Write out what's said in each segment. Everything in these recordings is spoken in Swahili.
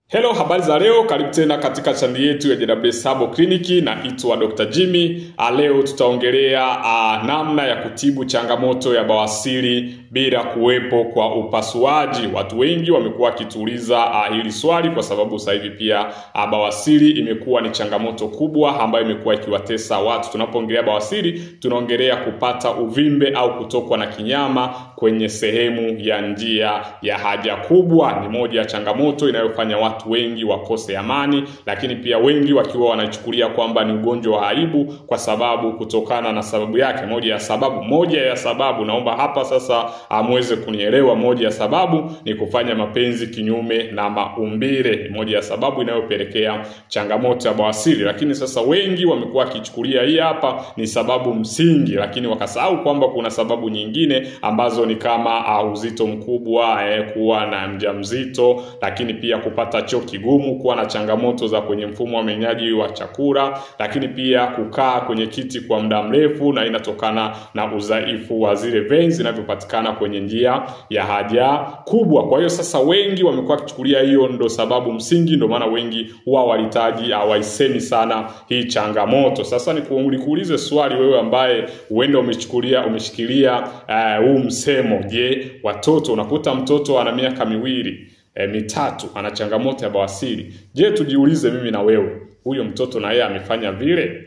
Hello, habari za leo, karibu tena katika channel yetu ya JWS Herbal Clinic na itwa Dr. Jimmy. Leo tutaongelea namna ya kutibu changamoto ya bawasiri bila kuwepo kwa upasuaji. Watu wengi wamekuwa wakituuliza hili swali kwa sababu sasa hivi pia bawasiri imekuwa ni changamoto kubwa ambayo imekuwa ikiwatesa watu. Tunapoongelea bawasiri, tunaongelea kupata uvimbe au kutokwa na kinyama kwenye sehemu ya njia ya haja kubwa. Ni moja ya changamoto inayofanya watu wengi wakose amani, lakini pia wengi wakiwa wanachukulia kwamba ni ugonjwa wa aibu kwa sababu kutokana na sababu yake. Moja ya sababu naomba hapa sasa muweze kunielewa, moja ya sababu ni kufanya mapenzi kinyume na maumbile. Moja ya sababu inayopelekea changamoto ya bawasiri, lakini sasa wengi wamekuwa kichukulia hii hapa ni sababu msingi, lakini wakasahau kwamba kuna sababu nyingine ambazo ni kama uzito mkubwa, kuwa na mjamzito, lakini pia kupata choo kigumu, kuwa na changamoto za kwenye mfumo wa mmeng'enyo wa chakula, lakini pia kukaa kwenye kiti kwa muda mrefu, na inatokana na udhaifu wa zile veins zinavyopatikana kwenye njia ya haja kubwa. Kwa hiyo sasa wengi wamekuwa kichukulia hiyo ndo sababu msingi, ndo maana wengi huwa walitaji hawaisemi sana hii changamoto. Sasa nikuulize swali wewe ambaye uende umeshikilia huu msemo. Je, watoto, unakuta mtoto ana miaka 2 3 ana changamoto ya bawasiri. Je, tujiulize mimi na wewe, huyo mtoto na yeye amefanya vile?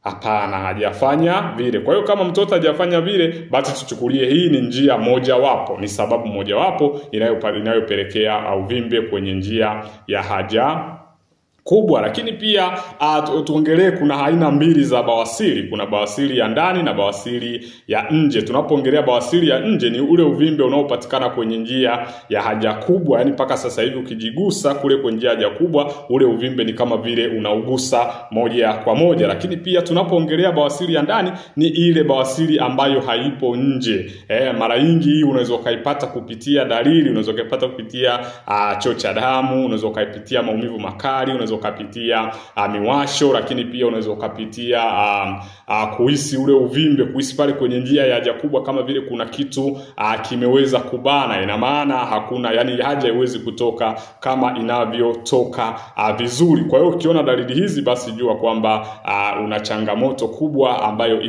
Hapana, hajafanya vile. Kwa hiyo kama mtoto hajafanya vile, basi tuchukulie hii ni njia mojawapo, ni sababu mojawapo inayopelekea uvimbe kwenye njia ya haja kubwa. Lakini pia tuongelee kuna aina mbili za bawasiri. Kuna bawasiri ya ndani na bawasiri ya nje. Tunapoongelea bawasiri ya nje ni ule uvimbe unaopatikana kwenye njia ya haja kubwa. Yaani mpaka sasa hivi ukijigusa kule kwenye njia ya haja kubwa, ule uvimbe ni kama vile unaugusa moja kwa moja. Lakini pia tunapoongelea bawasiri ya ndani ni ile bawasiri ambayo haipo nje. Mara nyingi hii unaweza kaipata kupitia dalili, unaweza kaipata kupitia choo cha damu, unaweza kaipitia maumivu makali, unaweza ukapitia miwasho, lakini pia unaweza ukapitia kuhisi ule uvimbe, kuhisi pale kwenye njia ya haja kubwa kama vile kuna kitu kimeweza kubana. Ina maana hakuna, yani haja haiwezi kutoka kama inavyotoka vizuri. Kwa hiyo ukiona dalili hizi, basi jua kwamba una changamoto kubwa ambayo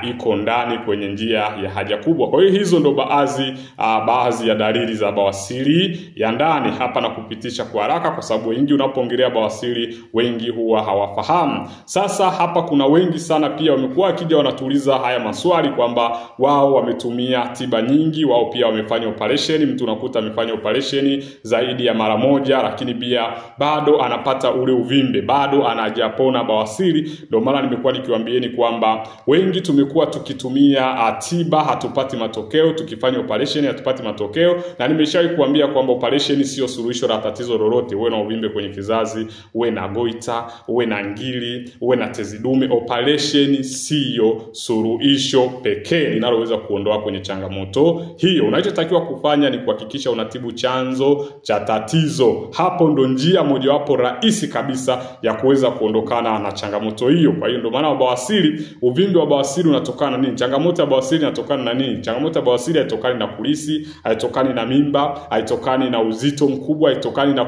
iko ndani kwenye njia ya haja kubwa. Kwa hiyo hizo ndo baadhi ya dalili za bawasiri ya ndani. Hapa na kupitisha kwa haraka kwa sababu wengi unapoongelea bawasiri wengi huwa hawafahamu. Sasa hapa kuna wengi sana pia wamekuwa wakija wanatuuliza haya maswali kwamba wao wametumia tiba nyingi, wao pia wamefanya operation. Mtu unakuta amefanya operation zaidi ya mara moja, lakini pia bado anapata ule uvimbe, bado anajapona bawasiri. Ndio maana nimekuwa nikiwaambieni kwamba wengi tumekuwa tukitumia tiba hatupati matokeo, tukifanya operation hatupati matokeo, na nimeshawahi kuambia kwamba operation sio suluhisho la tatizo lolote. Uwe na uvimbe kwenye kizazi, uwe na goita, uwe na ngiri, uwe na tezi dume, operation sio suluhisho pekee linaloweza kuondoa kwenye changamoto hiyo. Unachotakiwa kufanya ni kuhakikisha unatibu chanzo cha tatizo. Hapo ndo njia mojawapo rahisi kabisa ya kuweza kuondokana na changamoto hiyo. Kwa hiyo ndo maana bawasiri, uvimbe wa bawasiri unatokana na nini? Changamoto ya bawasiri inatokana na nini? Changamoto ya bawasiri haitokani na kulisi, haitokani na mimba, haitokani na uzito mkubwa, haitokani na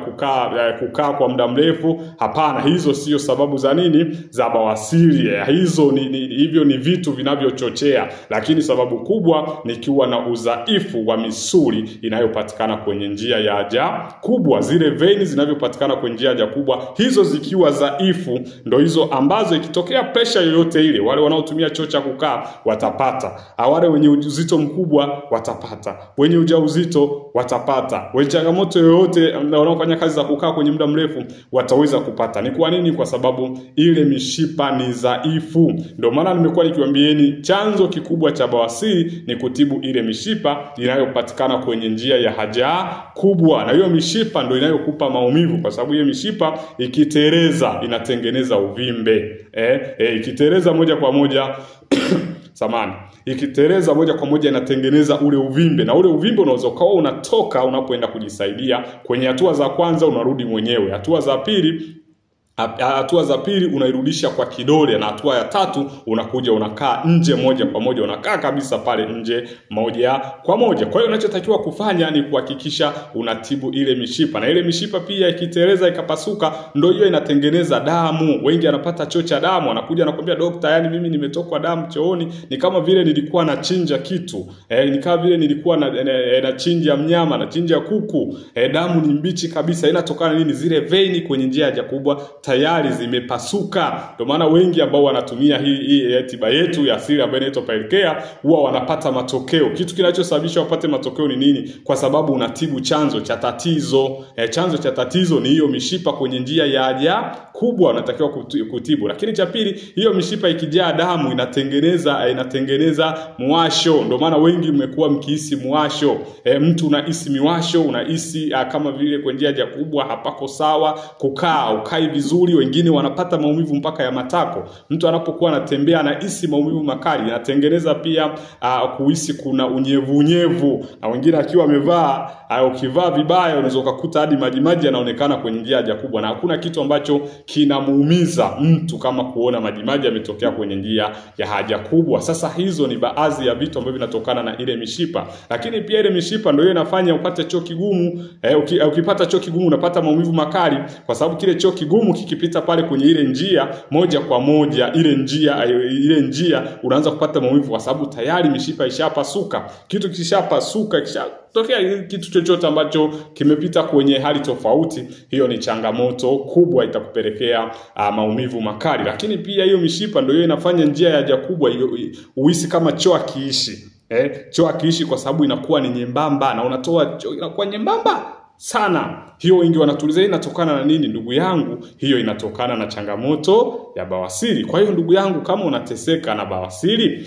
kukaa kwa muda mrefu. Hapana, hizo sio sababu za nini? Za bawasiri. Hizo hivyo ni vitu vinavyochochea, lakini sababu kubwa ni kiwa na udhaifu wa misuli inayopatikana kwenye njia ya haja kubwa. Zile veins zinavyopatikana kwenye njia ya haja kubwa, hizo zikiwa dhaifu, ndo hizo ambazo ikitokea pressure yoyote ile, wale wanaotumia choo cha kukaa watapata, wale wenye uzito mkubwa watapata, wenye ujauzito watapata, wenye changamoto yoyote wanaofanya kazi za kukaa kwenye muda mrefu wataweza kupata. Ni kwa nini? Kwa sababu ile mishipa ni dhaifu. Ndio maana nimekuwa nikiwaambieni chanzo kikubwa cha bawasiri ni kutibu ile mishipa inayopatikana kwenye njia ya haja kubwa, na hiyo mishipa ndio inayokupa maumivu, kwa sababu hiyo mishipa ikitereza inatengeneza uvimbe. Ikitereza moja kwa moja ikitereza moja kwa moja inatengeneza ule uvimbe, na ule uvimbe unaweza kuwa unatoka unapoenda kujisaidia. Kwenye hatua za kwanza unarudi mwenyewe, hatua za pili Hatua za pili unairudisha kwa kidole, na hatua ya tatu unakuja unakaa nje moja kwa moja, unakaa kabisa pale nje moja kwa moja. Kwa hiyo unachotakiwa kufanya ni kuhakikisha unatibu ile mishipa, na ile mishipa pia ikiteleza ikapasuka, ndio hiyo inatengeneza damu. Wengi anapata choo cha damu, anakuja anakuambia daktari, yani mimi nimetokwa damu chooni, ni kama vile nilikuwa nachinja kitu, ni kama vile nilikuwa nachinja mnyama, nachinja kuku, damu ni mbichi kabisa. Inatokana nini? Zile veini kwenye njia ya haja kubwa tayari zimepasuka. Ndio maana wengi ambao wanatumia hii tiba yetu ya asili ambayo inaitwa Pilecare huwa wanapata matokeo. Kitu kinachosababisha wapate matokeo ni nini? Kwa sababu unatibu chanzo cha tatizo. Chanzo cha tatizo ni hiyo mishipa kwenye njia ya haja kubwa, unatakiwa kutibu. Lakini cha pili, hiyo mishipa ikijaa damu inatengeneza muwasho. Ndio maana wengi mmekuwa mkihisi muwasho. Mtu unahisi miwasho, unahisi kama vile kwenye njia ya haja kubwa hapako sawa, kukaa ukai vizuri. Wengine wanapata maumivu mpaka ya matako. Mtu anapokuwa anatembea anahisi maumivu makali. Inatengeneza pia kuhisi kuna unyevu, na wengine akiwa amevaa ukivaa vibaya unaweza kukuta hadi majimaji yanaonekana kwenye njia ya haja kubwa, na hakuna kitu ambacho kinamuumiza mtu kama kuona majimaji yametokea kwenye njia ya haja kubwa. Sasa hizo ni baadhi ya vitu ambavyo vinatokana na ile mishipa. Lakini pia ile mishipa ndio inafanya upate choo kigumu. Ukipata choo kigumu unapata maumivu makali, kwa sababu kile choo kigumu kikipita pale kwenye ile njia moja kwa moja, ile njia unaanza kupata maumivu, kwa sababu tayari mishipa ishapasuka. Kitu kishapasuka, tokea kitu chochote ambacho kimepita kwenye hali tofauti, hiyo ni changamoto kubwa, itakupelekea maumivu makali. Lakini pia hiyo mishipa ndio inafanya njia ya haja kubwa uhisi kama choo kiishi. Choo kiishi kwa sababu inakuwa ni nyembamba, na unatoa choo inakuwa nyembamba sana. Hiyo wengi wanatuliza inatokana na nini? Ndugu yangu, hiyo inatokana na changamoto ya bawasiri. Kwa hiyo ndugu yangu, kama unateseka na bawasiri,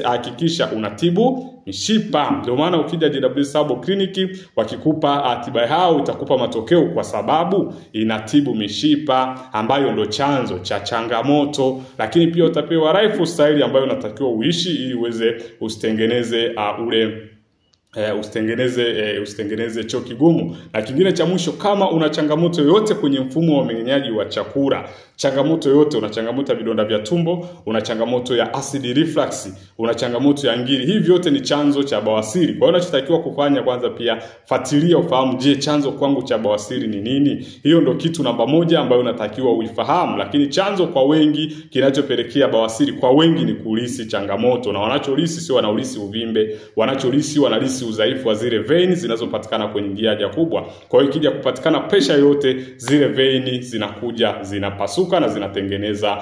hakikisha unatibu mishipa. Ndio maana ukija JW Sabo Clinic wakikupa tiba yao itakupa matokeo, kwa sababu inatibu mishipa ambayo ndio chanzo cha changamoto. Lakini pia utapewa lifestyle ambayo unatakiwa uishi ili uweze usitengeneze usitengeneze choo kigumu. Na kingine cha mwisho, kama una changamoto yoyote kwenye mfumo wa mmeng'enyaji wa chakula, changamoto yote, una changamoto ya vidonda vya tumbo, una changamoto ya acid reflux, una changamoto ya ngiri, hivi vyote ni chanzo cha bawasiri. Kwa hiyo unachotakiwa kufanya kwanza, pia fuatilia ufahamu, je, chanzo kwangu cha bawasiri ni nini? Hiyo ndio kitu namba moja ambayo unatakiwa uifahamu. Lakini chanzo kwa wengi, kinachopelekea bawasiri kwa wengi ni kulisi changamoto, na wanacholisi sio wanaulisi uvimbe, wanalisi udhaifu wa zile veini zinazopatikana kwenye njia ya haja kubwa. Kwa hiyo ikija kupatikana pressure yote, zile veini zinakuja zinapasuka na zinatengeneza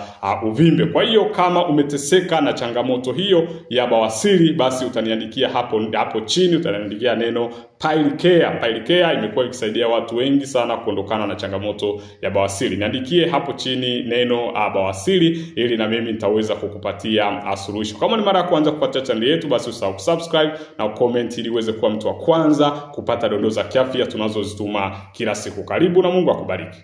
uvimbe. Kwa hiyo kama umeteseka na changamoto hiyo ya bawasiri, basi utaniandikia hapo chini, utaniandikia neno Pilecare. Pilecare imekuwa ikisaidia watu wengi sana kuondokana na changamoto ya bawasiri. Niandikie hapo chini neno bawasiri, ili na mimi nitaweza kukupatia suluhisho. Kama ni mara ya kwanza kupata channel yetu, basi usahau kusubscribe na comment ili uweze kuwa mtu wa kwanza kupata dondoo za kiafya tunazozituma kila siku. Karibu na Mungu akubariki.